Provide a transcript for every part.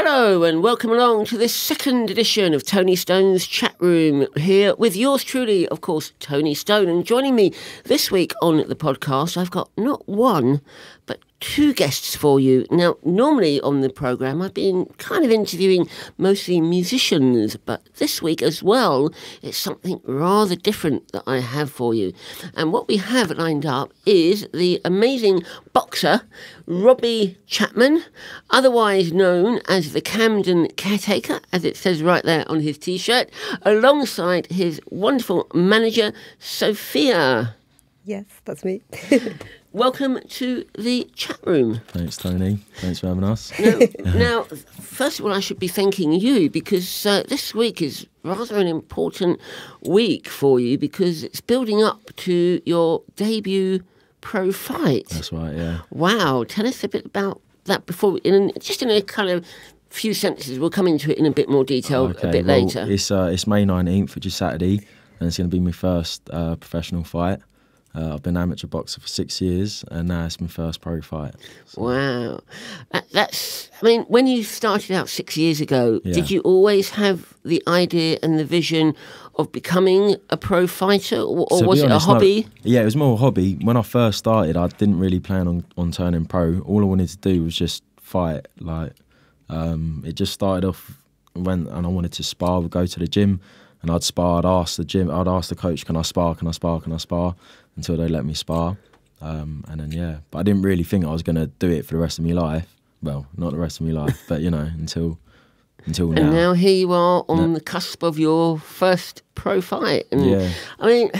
Hello and welcome along to this second edition of Tony Stone's Chat Room, here with yours truly, of course, Tony Stone. And joining me this week on the podcast, I've got not one, but two guests for you. Now, normally on the programme, I've been kind of interviewing mostly musicians, but this week as well, it's something rather different that I have for you. And what we have lined up is the amazing boxer, Robby Chapman, otherwise known as the Camden Caretaker, as it says right there on his T-shirt, alongside his wonderful manager, Sophia. Yes, that's me. Welcome to the chat room. Thanks, Tony. Thanks for having us. Now, first of all, I should be thanking you because this week is rather an important week for you because it's building up to your debut pro fight. That's right, yeah. Wow. Tell us a bit about that before, just in a kind of few sentences. We'll come into it in a bit more detail a bit later. It's May 19th, which is Saturday, and it's going to be my first professional fight. I've been amateur boxer for 6 years, and now it's my first pro fight. So. Wow. When you started out 6 years ago, did you always have the idea and the vision of becoming a pro fighter, or was it a hobby? No, yeah, it was more a hobby. When I first started, I didn't really plan on turning pro. All I wanted to do was just fight. It just started off and I wanted to spar. I would go to the gym, and I'd spar. I'd ask the coach, can I spar, can I spar, can I spar? Until they let me spar. And then, but I didn't really think I was going to do it for the rest of my life. Well, not the rest of my life, but, until now. And now here you are on the cusp of your first pro fight. And, yeah. I mean,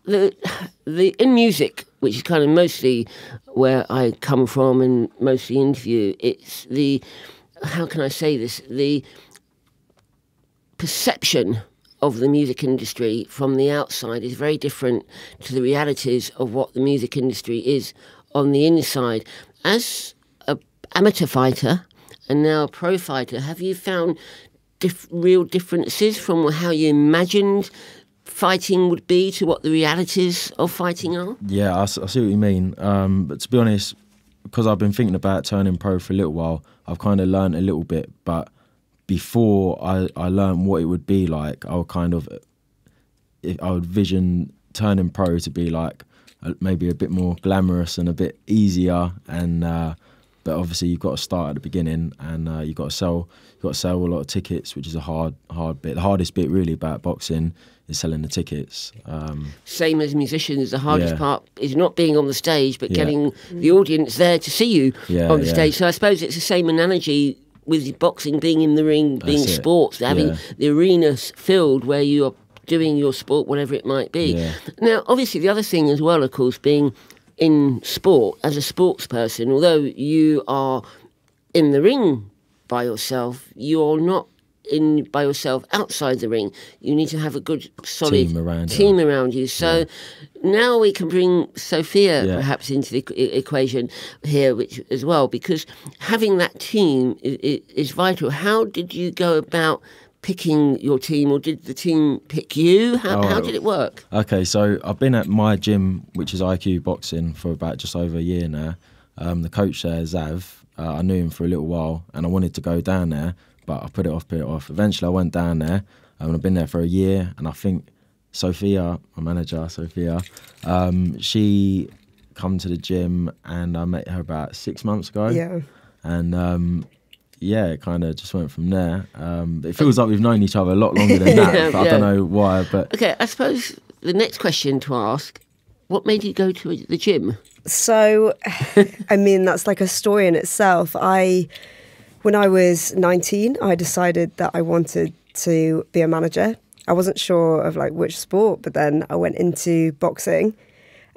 the in music, which is kind of mostly where I come from and mostly interview, it's the, how can I say this, the perception of the music industry from the outside is very different to the realities of what the music industry is on the inside. As an amateur fighter and now a pro fighter, have you found real differences from how you imagined fighting would be to what the realities of fighting are? Yeah, I see what you mean. But to be honest, because I've been thinking about turning pro for a little while, I've kind of learned a little bit, but before I learned what it would be like, I would vision turning pro to be like maybe a bit more glamorous and a bit easier. And but obviously you've got to start at the beginning, and you've got to sell a lot of tickets, which is a hard bit. The hardest bit really about boxing is selling the tickets. Same as musicians, the hardest part is not being on the stage, but getting the audience there to see you on the stage. So I suppose it's the same analogy with boxing, being in the ring, being sports, having the arenas filled where you are doing your sport, whatever it might be. Yeah. Now, obviously, the other thing as well, of course, being in sport, as a sports person, although you are in the ring by yourself, you're not by yourself outside the ring. You need to have a good, solid team around you. So now we can bring Sophia perhaps into the equation here, which as well, because having that team is vital. How did you go about picking your team, or did the team pick you? How did it work? Okay, so I've been at my gym, which is IQ Boxing, for about just over a year now. The coach there, Zav, I knew him for a little while, and I wanted to go down there, but I put it off. Eventually, I went down there, and I've been there for a year, and I think Sophia, my manager, she come to the gym, and I met her about 6 months ago. Yeah. And it kind of just went from there. It feels like we've known each other a lot longer than that, but I don't know why. But okay, I suppose the next question to ask, what made you go to the gym? So, I mean, that's like a story in itself. When I was 19, I decided that I wanted to be a manager. I wasn't sure of which sport, but then I went into boxing.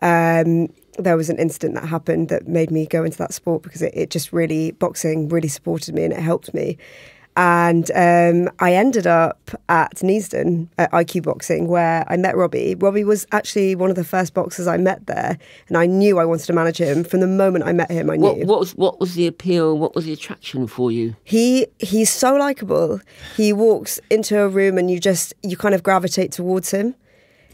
There was an incident that happened that made me go into that sport because boxing really supported me and it helped me. And I ended up at Neasden at IQ Boxing, where I met Robbie. Robbie was actually one of the first boxers I met there, and I knew I wanted to manage him. From the moment I met him, I knew. What was the appeal? What was the attraction for you? He's so likeable. He walks into a room and you kind of gravitate towards him.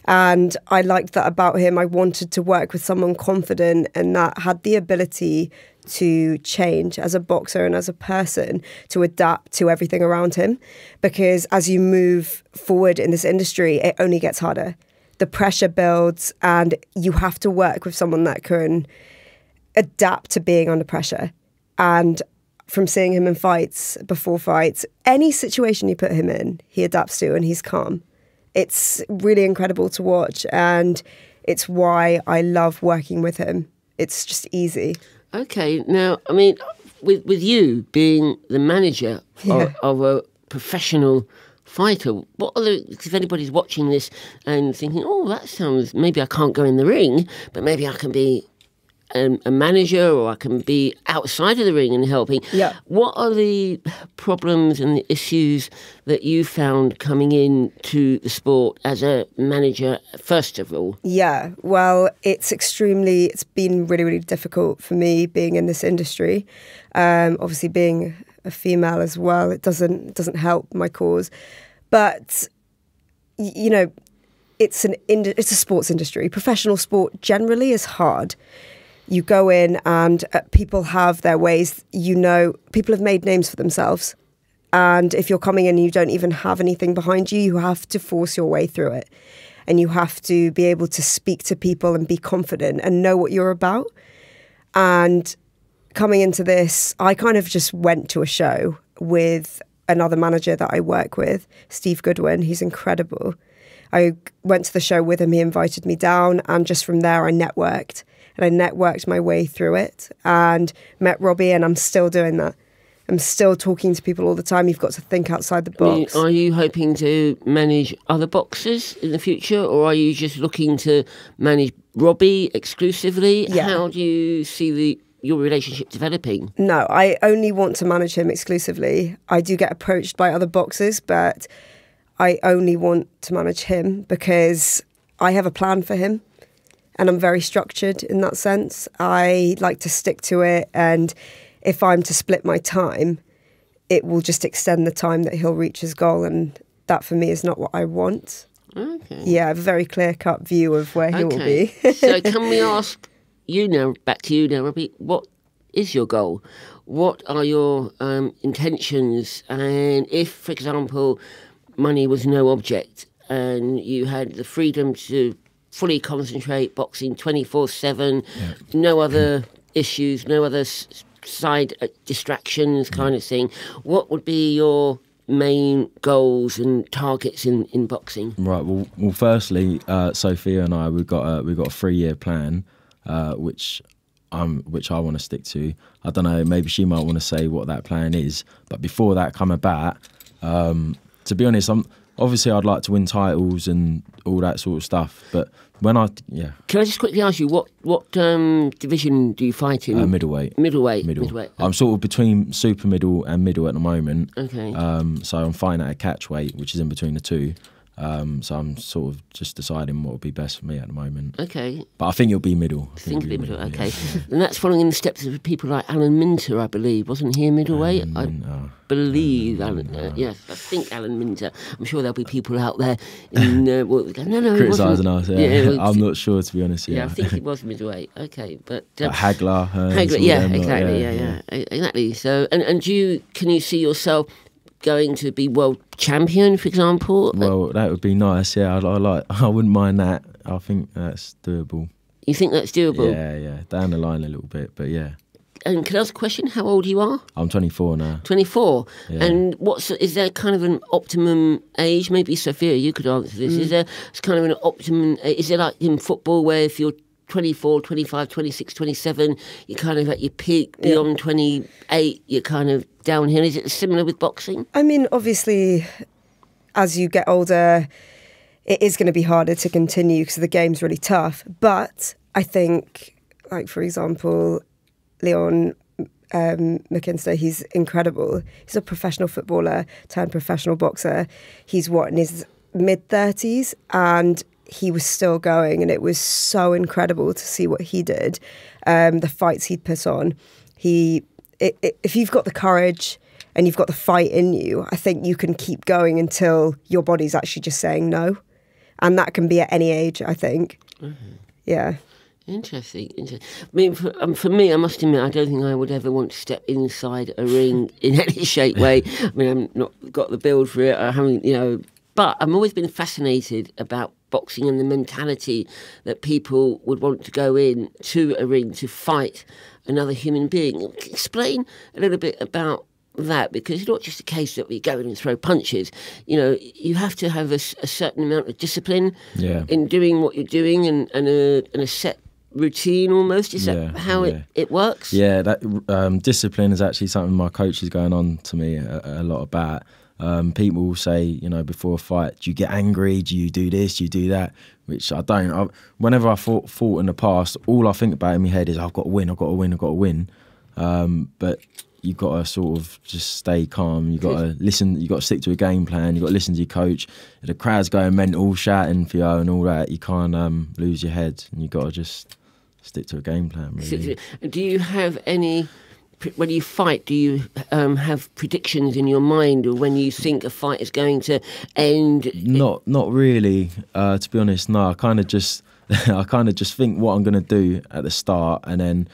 And I liked that about him. I wanted to work with someone confident and that had the ability to change as a boxer and as a person, to adapt to everything around him. Because as you move forward in this industry, it only gets harder. The pressure builds, and you have to work with someone that can adapt to being under pressure. And from seeing him in fights, before fights, any situation you put him in, he adapts to, and he's calm. It's really incredible to watch, and it's why I love working with him. It's just easy. Okay, now, I mean, with you being the manager of a professional fighter, what are the, if anybody's watching this and thinking, oh, that sounds, maybe I can't go in the ring, but maybe I can be a manager, or I can be outside of the ring and helping. Yeah. What are the problems and the issues that you found coming into the sport as a manager, first of all? Yeah, well, it's been really, really difficult for me being in this industry. Obviously being a female as well, it doesn't help my cause. But, you know, it's a sports industry. Professional sport generally is hard. You go in and people have their ways. You know, people have made names for themselves. And if you're coming in and you don't even have anything behind you, you have to force your way through it. And you have to be able to speak to people and be confident and know what you're about. And coming into this, I kind of just went to a show with another manager that I work with, Steve Goodwin. He's incredible. I went to the show with him. He invited me down. And just from there, I networked. And I networked my way through it and met Robbie, and I'm still doing that. I'm still talking to people all the time. You've got to think outside the box. Are you hoping to manage other boxers in the future, or are you just looking to manage Robbie exclusively? Yeah. How do you see your relationship developing? No, I only want to manage him exclusively. I do get approached by other boxers, but I only want to manage him because I have a plan for him. And I'm very structured in that sense. I like to stick to it. And if I'm to split my time, it will just extend the time that he'll reach his goal. And that for me is not what I want. Okay. Yeah, I have a very clear-cut view of where he will be. So can we ask you now, back to you now, Robbie, what is your goal? What are your intentions? And if, for example, money was no object and you had the freedom to fully concentrate boxing 24/7, no other issues, no other side distractions kind of thing, what would be your main goals and targets in boxing? Right. Well, firstly, Sophia and I, we've got a 3-year plan, which I want to stick to. I don't know. Maybe she might want to say what that plan is. But before that come about, to be honest, obviously I'd like to win titles and all that sort of stuff. But when can I just quickly ask you what division do you fight in? Middleweight. Middleweight. I'm sort of between super middle and middle at the moment. Okay. So I'm fighting at a catch weight, which is in between the two. So I'm sort of just deciding what would be best for me at the moment. Okay. But I think it'll be middle. Think it'll be middle. Okay. And that's following in the steps of people like Alan Minter, I believe. Wasn't he a middleweight? I believe Alan. Yes, I think Alan Minter. I'm sure there'll be people out there in no, criticising us. Yeah. I'm not sure, to be honest. Yeah, I think it was middleweight. Okay, but Hagler. Exactly. So, and can you see yourself going to be world champion, for example? Well, that would be nice. Yeah, I wouldn't mind that. I think that's doable. You think that's doable? Yeah, down the line a little bit, but yeah. And can I ask a question? How old you are? I'm 24 now. 24. Yeah. And is there kind of an optimum age? Maybe Sophia, you could answer this. Is there kind of an optimum? Is it like in football where if you're 24, 25, 26, 27, you're kind of at your peak? Beyond 28, you're kind of downhill. Is it similar with boxing? I mean, obviously, as you get older, it is going to be harder to continue because the game's really tough. But I think, like, for example, Leon McKinster, he's incredible. He's a professional footballer turned professional boxer. He's in his mid-30s, and he was still going, and it was so incredible to see what he did, the fights he'd put on. If you've got the courage and you've got the fight in you, I think you can keep going until your body's actually just saying no. And that can be at any age, I think. Yeah. Interesting. I mean, for me, I must admit, I don't think I would ever want to step inside a ring in any shape, way. I mean, I've not got the build for it. I haven't, but I've always been fascinated about boxing and the mentality that people would want to go in to a ring to fight another human being. Explain a little bit about that, because it's not just a case that we go in and throw punches. You have to have a certain amount of discipline in doing what you're doing, and a set routine almost. Is that how it works? Yeah, that discipline is actually something my coach is going on to me a lot about. People will say, before a fight, do you get angry? Do you do this? Do you do that? Which I don't. Whenever I fought in the past, all I think about in my head is I've got to win, I've got to win, I've got to win. But you've got to sort of just stay calm. You've got to listen. You've got to stick to a game plan. You've got to listen to your coach. If the crowd's going mental, shouting for you and all that, you can't lose your head. And you've got to just stick to a game plan, really. Do you have any... When you fight, do you have predictions in your mind, or when you think a fight is going to end? Not really. To be honest, no. I kind of just think what I'm going to do at the start, and then,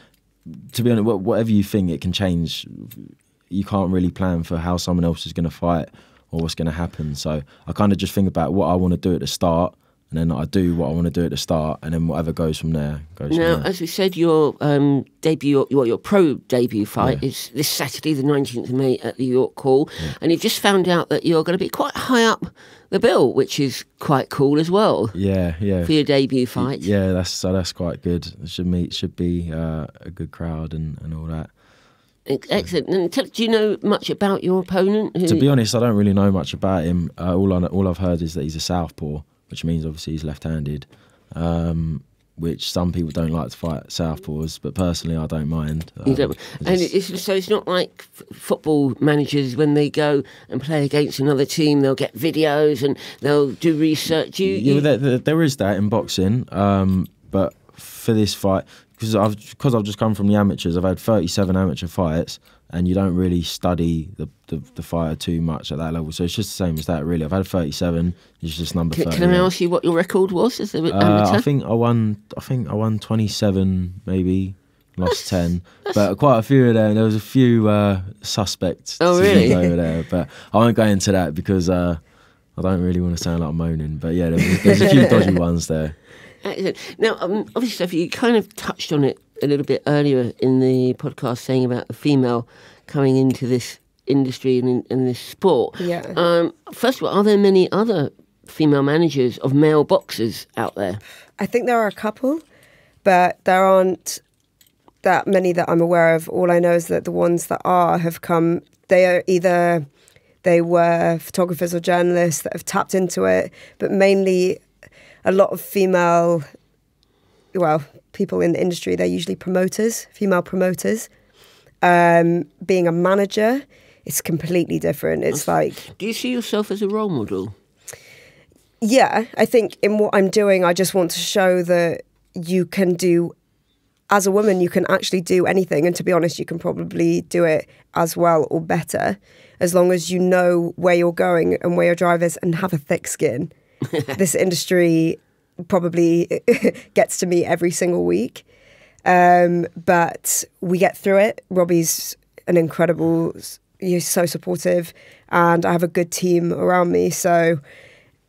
to be honest, whatever you think, it can change. You can't really plan for how someone else is going to fight or what's going to happen. So I kind of just think about what I want to do at the start, and then I do what I want to do at the start, and then whatever goes from there goes. Now, as we said, your your pro debut fight is this Saturday, the 19th of May, at the York Hall, and you've just found out that you're going to be quite high up the bill, which is quite cool as well. Yeah. For your debut fight. Yeah, that's quite good. It should be a good crowd and all that. Excellent. And do you know much about your opponent? To be honest, I don't really know much about him. All I've heard is that he's a southpaw, which means obviously he's left-handed, which some people don't like to fight southpaws, but personally I don't mind. So it's not like football managers, when they go and play against another team, they'll get videos and they'll do research. There is that in boxing, but for this fight, because I've just come from the amateurs, I've had 37 amateur fights, and you don't really study the fighter too much at that level. So it's just the same as that, really. I've had 37. It's just number 30. Can I ask you what your record was as an amateur? I think I won 27, maybe. Lost 10. But quite a few of them. There was a few suspects. Oh, really? Over there. But I won't go into that because I don't really want to sound like I'm moaning. But yeah, there's a few dodgy ones there. Excellent. Now, obviously, Sophie, you kind of touched on it a little bit earlier in the podcast, saying about a female coming into this industry and this sport. Yeah. First of all, are there many other female managers of male boxers out there? I think there are a couple, but there aren't that many that I'm aware of. All I know is that the ones that have come, they were photographers or journalists that have tapped into it, but mainly a lot of female, people in the industry, they're usually promoters, female promoters. Being a manager, it's completely different. It's like... Do you see yourself as a role model? Yeah, I think in what I'm doing, I just want to show that you can do, as a woman, you can actually do anything. And to be honest, you can probably do it as well or better, as long as you know where you're going and where your drive is and have a thick skin. This industry probably gets to me every single week. But we get through it. Robbie's he's so supportive, and I have a good team around me. So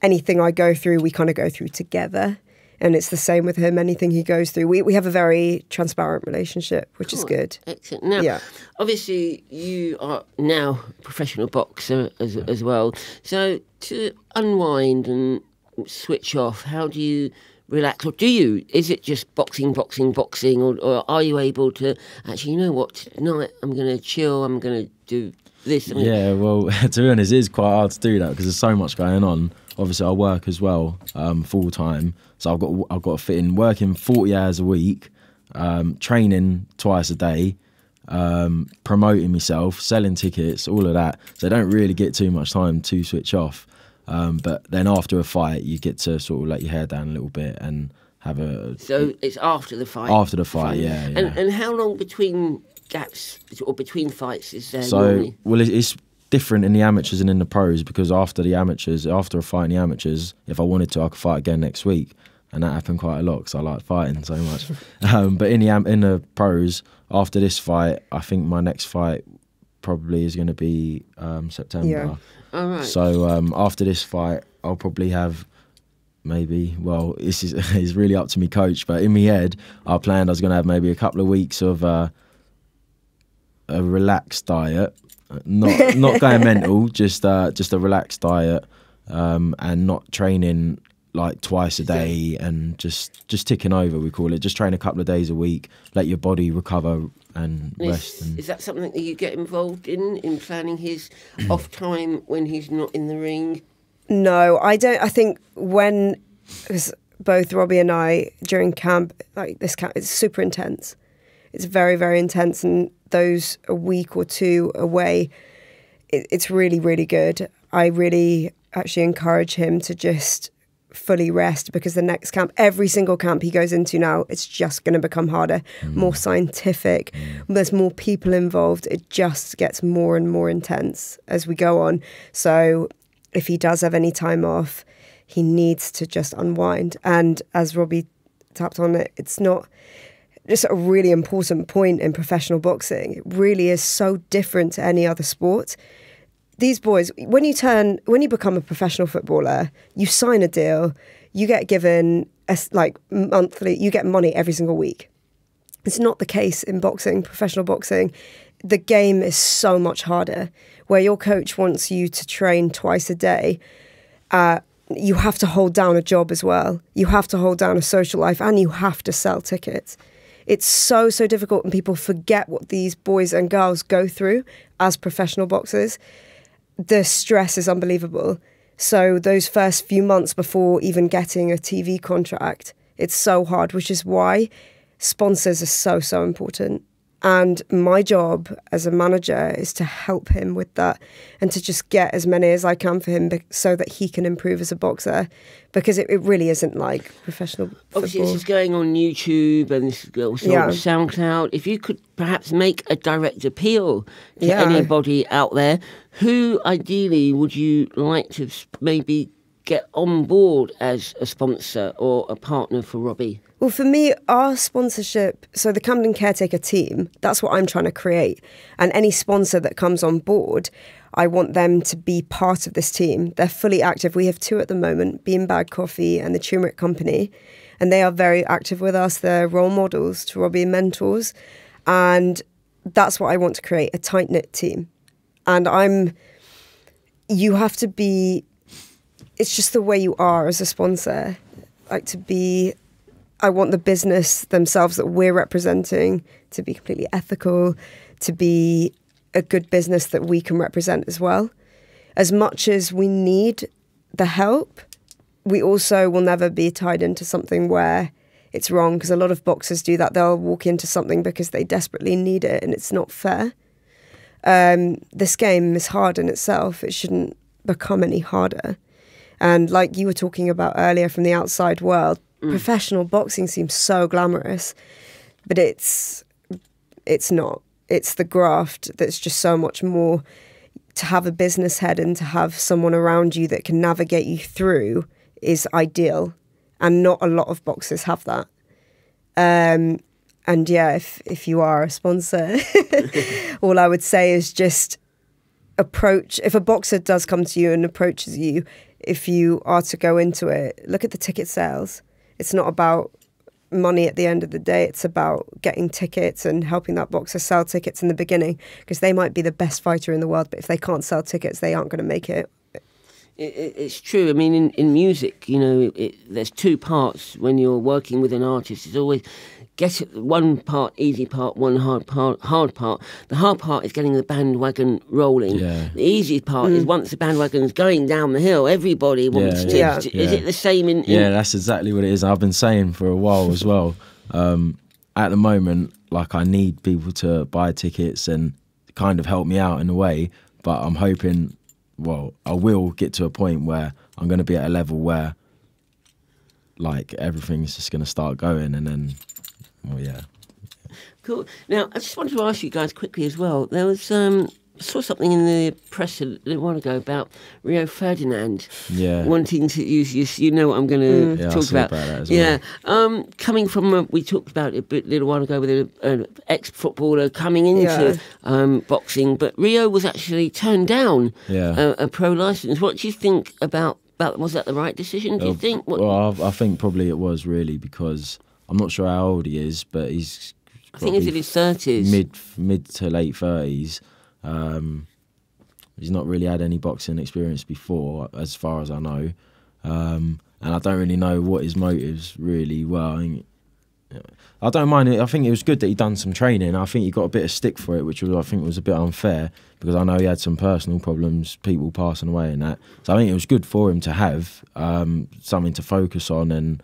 anything I go through, we kind of go through together. And it's the same with him. Anything he goes through, we have a very transparent relationship, which is good. Excellent. Now, obviously, you are now a professional boxer as well. So to unwind and switch off, how do you relax? Or is it just boxing, or are you able to actually, tonight I'm going to chill, I'm going to do this? Yeah, well, to be honest, it is quite hard to do that because there's so much going on. Obviously, I work as well, full time. So I've got to fit in working 40 hours a week, training twice a day, promoting myself, selling tickets, all of that. So I don't really get too much time to switch off. But then after a fight, you get to sort of let your hair down a little bit and have a... So it's after the fight? After the fight, yeah. And how long between gaps or between fights is there? So, normally? Well, it's different in the amateurs and in the pros, because after a fight in the amateurs, if I wanted to, I could fight again next week. and that happened quite a lot because I like fighting so much. But in the pros, after this fight, I think my next fight probably is going to be September. Yeah. All right. So after this fight, I'll probably have maybe, well, it's really up to me coach, but in my head, I planned I was going to have maybe a couple of weeks of a relaxed diet, not going mental, just a relaxed diet, and not training like twice a day and just ticking over, we call it. Just train a couple of days a week, let your body recover and rest. Is that something that you get involved in planning his off time when he's not in the ring? No, I don't. I think when both Robbie and I during camp, like this camp, it's super intense. It's very, very intense, and those a week or two away, it's really, really good. I really actually encourage him to just fully rest, because the next camp, every single camp he goes into now, it's just going to become harder, more scientific. There's more people involved. It just gets more and more intense as we go on. So if he does have any time off, he needs to just unwind. And as Robbie tapped on it, it's not just a really important point in professional boxing. It really is so different to any other sport. These boys, when you become a professional footballer, you sign a deal, you get given monthly, you get money every single week. It's not the case in boxing, professional boxing. The game is so much harder, where your coach wants you to train twice a day. You have to hold down a job as well. You have to hold down a social life, and you have to sell tickets. It's so, so difficult, and people forget what these boys and girls go through as professional boxers. The stress is unbelievable. So those first few months before even getting a TV contract, it's so hard, which is why sponsors are so, so important. And my job as a manager is to help him with that, and to just get as many as I can for him so that he can improve as a boxer, because it really isn't like professional football. Obviously, this is going on YouTube and this is also on SoundCloud. If you could perhaps make a direct appeal to anybody out there, who ideally would you like to maybe get on board as a sponsor or a partner for Robbie? Well, for me, our sponsorship, so the Camden Caretaker team, that's what I'm trying to create. And any sponsor that comes on board, I want them to be part of this team. They're fully active. We have 2 at the moment, Beanbag Coffee and the Turmeric Company. And they are very active with us. They're role models to Robbie, mentors. And that's what I want to create, a tight-knit team. And you have to be, it's just the way you are as a sponsor. I want the business themselves that we're representing to be completely ethical, to be a good business that we can represent as well. As much as we need the help, we also will never be tied into something where it's wrong, because a lot of boxers do that. They'll walk into something because they desperately need it, and it's not fair. This game is hard in itself. It shouldn't become any harder. And like you were talking about earlier from the outside world, professional boxing seems so glamorous, but it's not. It's the graft that's just so much more. To have a business head and to have someone around you that can navigate you through is ideal, and not a lot of boxers have that. And yeah, if you are a sponsor, all I would say is just approach. If a boxer does come to you and approaches you, if you are to go into it, look at the ticket sales. It's not about money at the end of the day. It's about getting tickets and helping that boxer sell tickets in the beginning, because they might be the best fighter in the world, but if they can't sell tickets, they aren't going to make it. It's true. I mean, in music, there's 2 parts when you're working with an artist. It's always get one part, easy part, one hard part. The hard part is getting the bandwagon rolling. Yeah. The easy part is once the bandwagon's going down the hill, everybody wants to. Yeah. Is it the same in... Yeah, that's exactly what it is. I've been saying for a while as well. At the moment, I need people to buy tickets and kind of help me out in a way, but I'm hoping, I will get to a point where I'm going to be at a level where everything's just going to start going, and then... Well, yeah. Cool. Now, I just wanted to ask you guys quickly as well. There was saw something in the press a little while ago about Rio Ferdinand wanting to use you know what I'm going to talk about. That as well. Coming from we talked about it a little while ago with an ex-footballer coming into boxing, but Rio was actually turned down a pro license. What do you think about was that the right decision, do you think? Well, I think probably it was, really, because I'm not sure how old he is, but I think he's in his 30s. Mid to late 30s. He's not really had any boxing experience before, as far as I know. And I don't really know what his motives really were. I don't mind it. I think it was good that he done some training. I think he got a bit of stick for it, which I think was a bit unfair, because I know he had some personal problems, people passing away and that. So I think it was good for him to have something to focus on and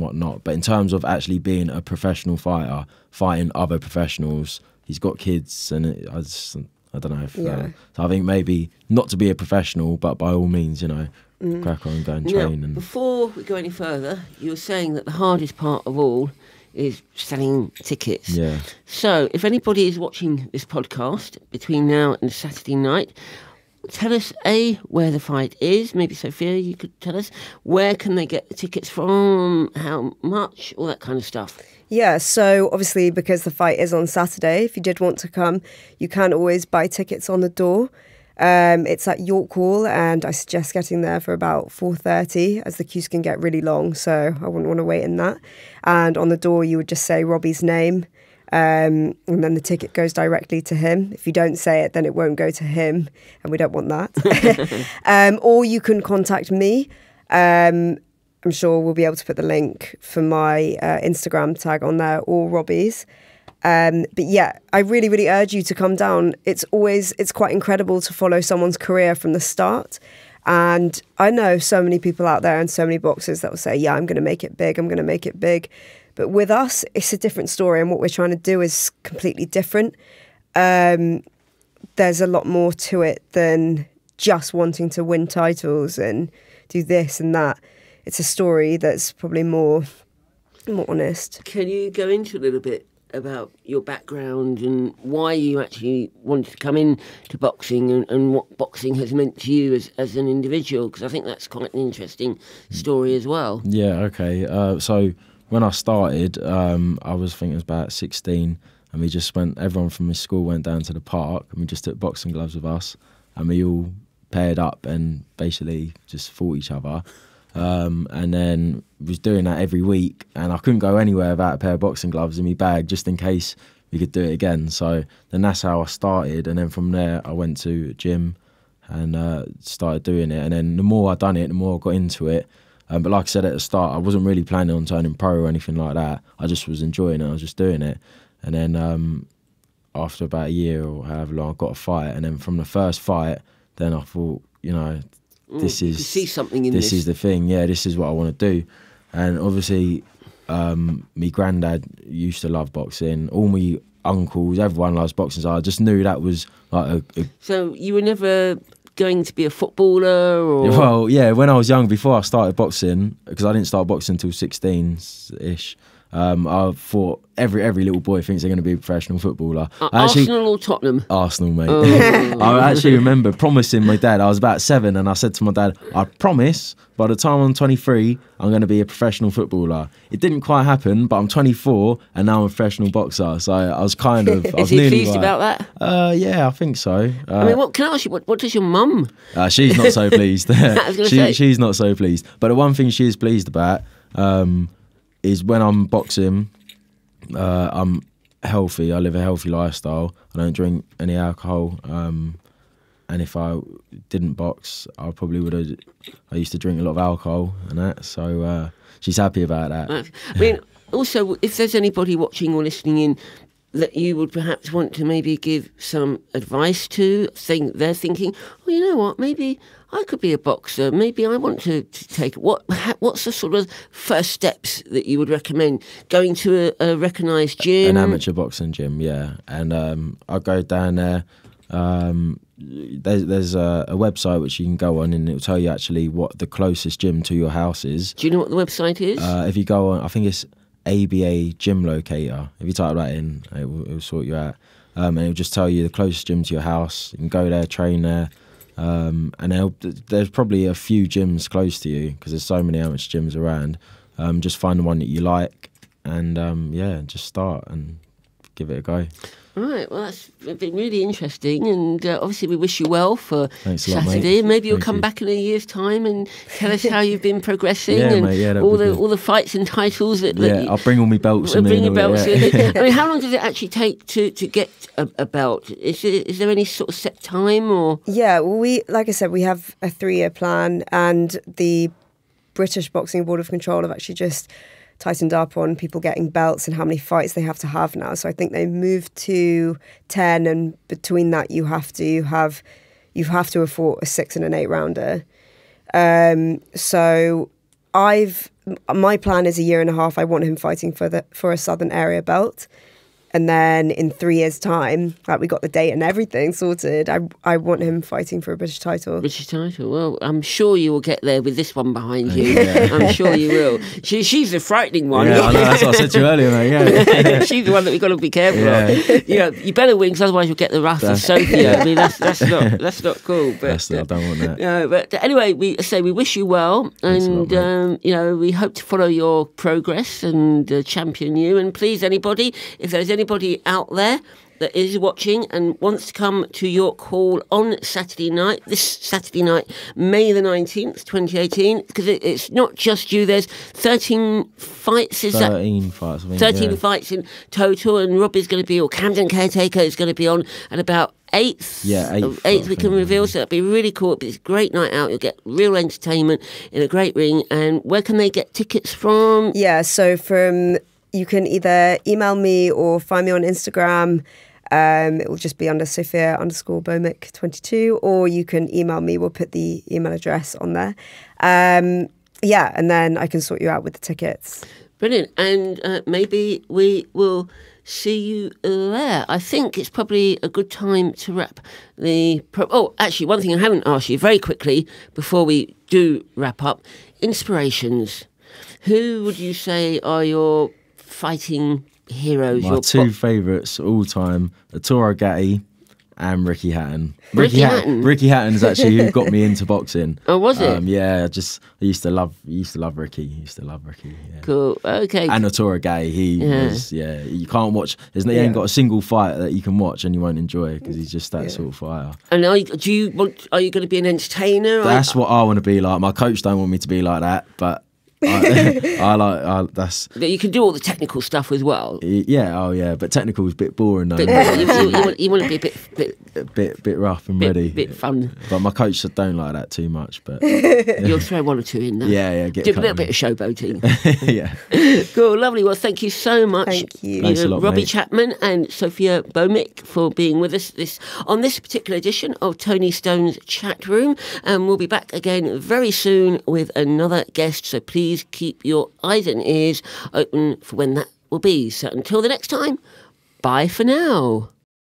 whatnot. But in terms of actually being a professional fighter, fighting other professionals, he's got kids, and I don't know if. So I think maybe not to be a professional, but by all means, crack on and go and train. Now, before we go any further, you were saying that the hardest part of all is selling tickets. Yeah. So if anybody is watching this podcast between now and Saturday night, tell us, where the fight is. Maybe, Sophia, you could tell us. Where can they get the tickets from? How much? All that kind of stuff. Yeah, so obviously because the fight is on Saturday, if you did want to come, you can always buy tickets on the door. It's at York Hall, and I suggest getting there for about 4:30, as the queues can get really long, so I wouldn't want to wait in that. And on the door, you would just say Robbie's name, and then the ticket goes directly to him. If you don't say it, then it won't go to him, and we don't want that. Or you can contact me. I'm sure we'll be able to put the link for my Instagram tag on there, or Robbie's. But yeah, I really, really urge you to come down. It's quite incredible to follow someone's career from the start. And I know so many people out there and so many boxers that will say, yeah, I'm going to make it big. I'm going to make it big. But with us, it's a different story. And what we're trying to do is completely different. There's a lot more to it than just wanting to win titles and do this and that. It's a story that's probably more honest. Can you go into a little bit about your background and why you actually wanted to come into boxing and what boxing has meant to you as an individual? Because I think that's quite an interesting story as well. Yeah, okay. So when I started, I was thinking it was about 16, and we just everyone from my school went down to the park, and we just took boxing gloves with us, and we all paired up and basically just fought each other. And then was doing that every week, and I couldn't go anywhere without a pair of boxing gloves in my bag, just in case we could do it again. So then that's how I started, and then from there I went to a gym and started doing it. And then the more I done it, the more I got into it. But like I said at the start, I wasn't really planning on turning pro or anything like that. I just was enjoying it. I was just doing it. And then after about a year or however long, I got a fight. And then from the first fight, then I thought, this is, see something in this. This is the thing. Yeah, this is what I want to do. And obviously, my granddad used to love boxing. All my uncles, everyone loves boxing. So I just knew that was like So you were never going to be a footballer, or? Well, yeah. When I was young, before I started boxing, because I didn't start boxing until 16-ish. I thought every little boy thinks they're going to be a professional footballer. Arsenal or Tottenham? Arsenal, mate. Oh. I actually remember promising my dad, I was about 7, and I said to my dad, I promise by the time I'm 23, I'm going to be a professional footballer. It didn't quite happen, but I'm 24, and now I'm a professional boxer. So I was kind of... Is he pleased about that? Yeah, I think so. Can I ask you, what does your mum... she's not so pleased. say. She's not so pleased. But the one thing she is pleased about... is when I'm boxing, I'm healthy. I live a healthy lifestyle. I don't drink any alcohol. And if I didn't box, I probably would have. I used to drink a lot of alcohol and that. So she's happy about that. I mean, also, if there's anybody watching or listening in that you would perhaps want to maybe give some advice to, they're thinking, oh, you know what, maybe I could be a boxer. Maybe I want to take... What's the sort of first steps that you would recommend? Going to a recognised gym? An amateur boxing gym, yeah. And I go down there. There's a website which you can go on, and it will tell you actually what the closest gym to your house is. Do you know what the website is? If you go on, I think it's a.k.a Gym Locator. If you type that in, it will sort you out. and it'll just tell you the closest gym to your house. You can go there, train there. And there's probably a few gyms close to you because there's so many amateur gyms around. Just find the one that you like, and just start and give it a go. Right, well, that's been really interesting, and obviously we wish you well for Saturday. Lot, mate. Maybe you'll come back in a year's time and tell us how you've been progressing and all the fights and titles. I'll bring all my belts. Bring your belts in. I mean, how long does it actually take to get a belt? Is there any sort of set time or? Yeah, well, like I said, we have a 3-year plan, and the British Boxing Board of Control have actually just tightened up on people getting belts and how many fights they have to have now. So I think they moved to 10, and between that you have to have fought a 6 and an 8 rounder. So my plan is a year and a half. I want him fighting for a Southern Area belt. And then in 3 years' time, like we got the date and everything sorted, I want him fighting for a British title. British title. Well, I'm sure you will get there with this one behind you. Yeah. I'm sure you will. She's the frightening one. Yeah, I know, that's what I said to you earlier, mate. Yeah. She's the one that we've got to be careful of. You better win, because otherwise you'll get the wrath of Sophia. Yeah. I mean, that's not cool. But I don't want that. But anyway, we wish you well, and we hope to follow your progress and champion you. And please, anybody, if there's anybody out there that is watching and wants to come to York Hall on Saturday night, this Saturday night, May the 19th, 2018, because it's not just you. There's 13 fights. 13 fights. 13 fights in total, and Robbie's going to be, or Camden Caretaker is going to be on at about 8th. Yeah, 8th we can reveal, so it'll be really cool. It'll be a great night out. You'll get real entertainment in a great ring. And where can they get tickets from? Yeah, so you can either email me or find me on Instagram. It will just be under Sophia_Bhaumick 22, or you can email me. We'll put the email address on there. And then I can sort you out with the tickets. Brilliant. And maybe we will see you there. I think it's probably a good time to wrap actually, one thing I haven't asked you very quickly before we do wrap up. Inspirations. Who would you say are your fighting heroes? My two favourites all time are Toro Gatti and Ricky Hatton. Ricky Hatton? Ricky Hatton is actually who got me into boxing. Oh, was it? Yeah, I used to love Ricky. Yeah. Cool. Okay. And Toro Gatti, you can't watch. He ain't got a single fight that you can watch and you won't enjoy, because he's just that sort of fighter. And are you going to be an entertainer? That's what I want to be like. My coach don't want me to be like that, but that's. You can do all the technical stuff as well. But technical is a bit boring though. You want to be a bit rough and ready, bit fun. But my coach don't like that too much. But you'll throw one or two in there. Yeah, do a little bit of showboating. Yeah. Cool, lovely. Well, thank you so much. Thank you. Thanks a lot, Robbie mate. Chapman and Sophia Bhaumick, for being with us on this particular edition of Tony Stone's Chat Room. And we'll be back again very soon with another guest. So please keep your eyes and ears open for when that will be. So until the next time, bye for now.